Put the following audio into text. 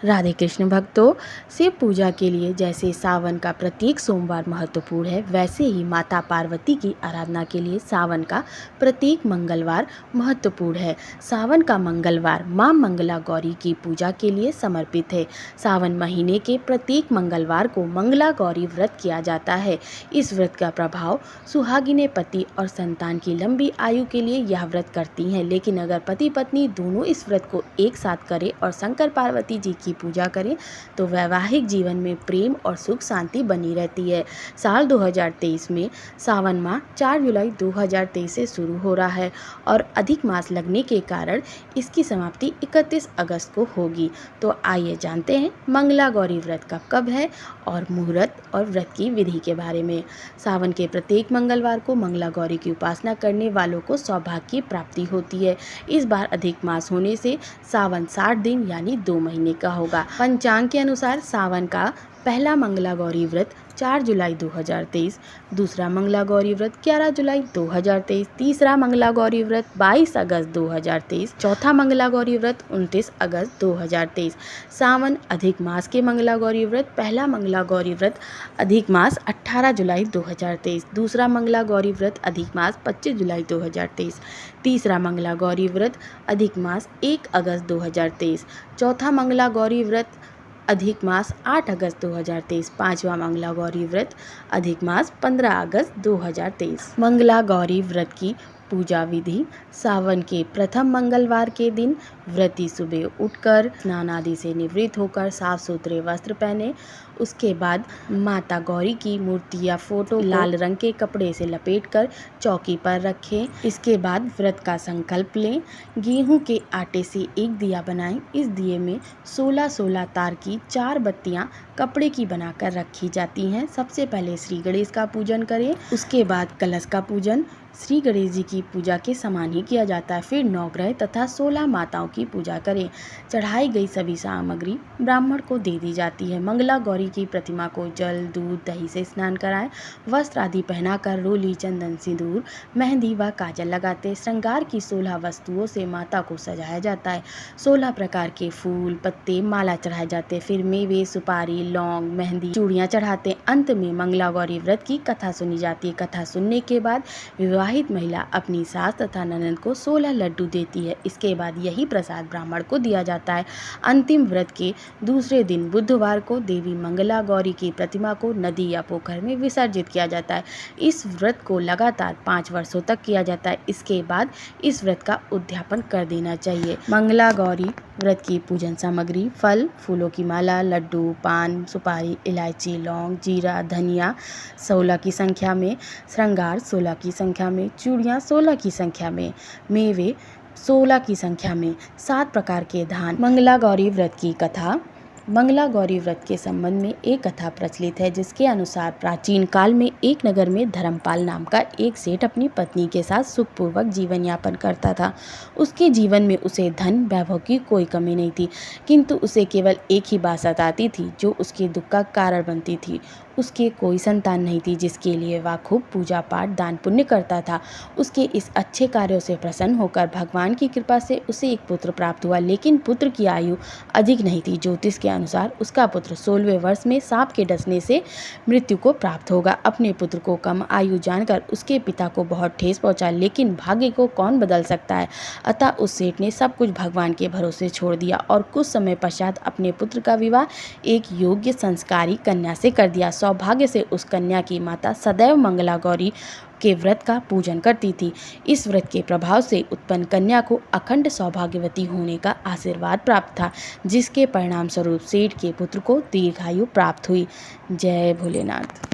राधे कृष्ण भक्तों, शिव पूजा के लिए जैसे सावन का प्रत्येक सोमवार महत्वपूर्ण है, वैसे ही माता पार्वती की आराधना के लिए सावन का प्रत्येक मंगलवार महत्वपूर्ण है। सावन का मंगलवार मां मंगला गौरी की पूजा के लिए समर्पित है। सावन महीने के प्रत्येक मंगलवार को मंगला गौरी व्रत किया जाता है। इस व्रत का प्रभाव सुहागिने पति और संतान की लंबी आयु के लिए यह व्रत करती हैं। लेकिन अगर पति पत्नी दोनों इस व्रत को एक साथ करें और शंकर पार्वती जी की पूजा करें तो वैवाहिक जीवन में प्रेम और सुख शांति बनी रहती है। साल 2023 में सावन माह 4 जुलाई 2023 से शुरू हो रहा है और अधिक मास लगने के कारण इसकी समाप्ति 31 अगस्त को होगी। तो आइए जानते हैं मंगला गौरी व्रत कब है और मुहूर्त और व्रत की विधि के बारे में। सावन के प्रत्येक मंगलवार को मंगला गौरी की उपासना करने वालों को सौभाग्य की प्राप्ति होती है। इस बार अधिक मास होने से सावन 60 दिन यानी 2 महीने का होगा। पंचांग के अनुसार सावन का पहला मंगला गौरी व्रत 4 जुलाई 2023, दूसरा मंगला गौरी व्रत 11 जुलाई 2023, तीसरा मंगला गौरी व्रत 22 अगस्त 2023, चौथा मंगला गौरी व्रत 29 अगस्त 2023। सावन अधिक मास के मंगला गौरी व्रत पहला मंगला गौरी व्रत अधिक मास 18 जुलाई 2023, दूसरा मंगला गौरी व्रत अधिक मास 25 जुलाई 2023, तीसरा मंगला गौरी व्रत अधिक मास 1 अगस्त 2023, चौथा मंगला गौरी व्रत अधिक मास 8 अगस्त 2023, पांचवा मंगला गौरी व्रत अधिक मास 15 अगस्त 2023। मंगला गौरी व्रत की पूजा विधि। सावन के प्रथम मंगलवार के दिन व्रती सुबह उठकर स्नान आदि से निवृत्त होकर साफ सुथरे वस्त्र पहने। उसके बाद माता गौरी की मूर्ति या फोटो लाल रंग के कपड़े से लपेटकर चौकी पर रखें। इसके बाद व्रत का संकल्प लें। गेहूं के आटे से एक दिया बनाएं। इस दिए में 16-16 तार की 4 बत्तियां कपड़े की बनाकर रखी जाती हैं। सबसे पहले श्री गणेश का पूजन करें, उसके बाद कलश का पूजन श्री गणेश जी की पूजा के समान ही किया जाता है। फिर नवग्रह तथा 16 माताओं की पूजा करें। चढ़ाई गई सभी सामग्री ब्राह्मण को दे दी जाती है। मंगला गौरी की प्रतिमा को जल, दूध, दही से स्नान कराएं। वस्त्र आदि पहनाकर रोली, चंदन, सिंदूर, मेहंदी व काजल लगाते श्रृंगार की 16 वस्तुओं से माता को सजाया जाता है। 16 प्रकार के फूल, पत्ते, माला चढ़ाए जाते। फिर मेवे, सुपारी, लौंग, मेहंदी, चूड़ियाँ चढ़ाते। अंत में मंगला गौरी व्रत की कथा सुनी जाती है। कथा सुनने के बाद विवाहित महिला अपनी सास तथा ननद को 16 लड्डू देती है। इसके बाद यही प्रसाद ब्राह्मण को दिया जाता है। अंतिम व्रत के दूसरे दिन बुधवार को देवी मंगला गौरी की प्रतिमा को नदी या पोखर में विसर्जित किया जाता है। इस व्रत को लगातार 5 वर्षों तक किया जाता है। इसके बाद इस व्रत का उद्यापन कर देना चाहिए। मंगला गौरी व्रत की पूजन सामग्री: फल, फूलों की माला, लड्डू, पान, सुपारी, इलायची, लौंग, जीरा, धनिया 16 की संख्या में, श्रृंगार 16 की संख्या में, चूड़ियाँ 16 की संख्या में, मेवे 16 की संख्या में, 7 प्रकार के धान। मंगला गौरी व्रत की कथा। मंगला गौरी व्रत के संबंध में एक कथा प्रचलित है जिसके अनुसार प्राचीन काल में एक नगर में धर्मपाल नाम का एक सेठ अपनी पत्नी के साथ सुखपूर्वक जीवन यापन करता था। उसके जीवन में उसे धन वैभव की कोई कमी नहीं थी, किंतु उसे केवल एक ही बात सताती थी जो उसके दुख का कारण बनती थी। उसके कोई संतान नहीं थी, जिसके लिए वह खूब पूजा पाठ, दान पुण्य करता था। उसके इस अच्छे कार्यों से प्रसन्न होकर भगवान की कृपा से उसे एक पुत्र प्राप्त हुआ, लेकिन पुत्र की आयु अधिक नहीं थी। ज्योतिष के अनुसार उसका पुत्र 16वें वर्ष में सांप के डसने से मृत्यु को प्राप्त होगा। अपने पुत्र को कम आयु जानकर उसके पिता को बहुत ठेस पहुंचा, लेकिन भाग्य को कौन बदल सकता है। अतः उस सेठ ने सब कुछ भगवान के भरोसे छोड़ दिया और कुछ समय पश्चात अपने पुत्र का विवाह एक योग्य संस्कारी कन्या से कर दिया। सौभाग्य से उस कन्या की माता सदैव मंगला गौरी के व्रत का पूजन करती थी। इस व्रत के प्रभाव से उत्पन्न कन्या को अखंड सौभाग्यवती होने का आशीर्वाद प्राप्त था, जिसके परिणाम स्वरूप सेठ के पुत्र को दीर्घायु प्राप्त हुई। जय भोलेनाथ।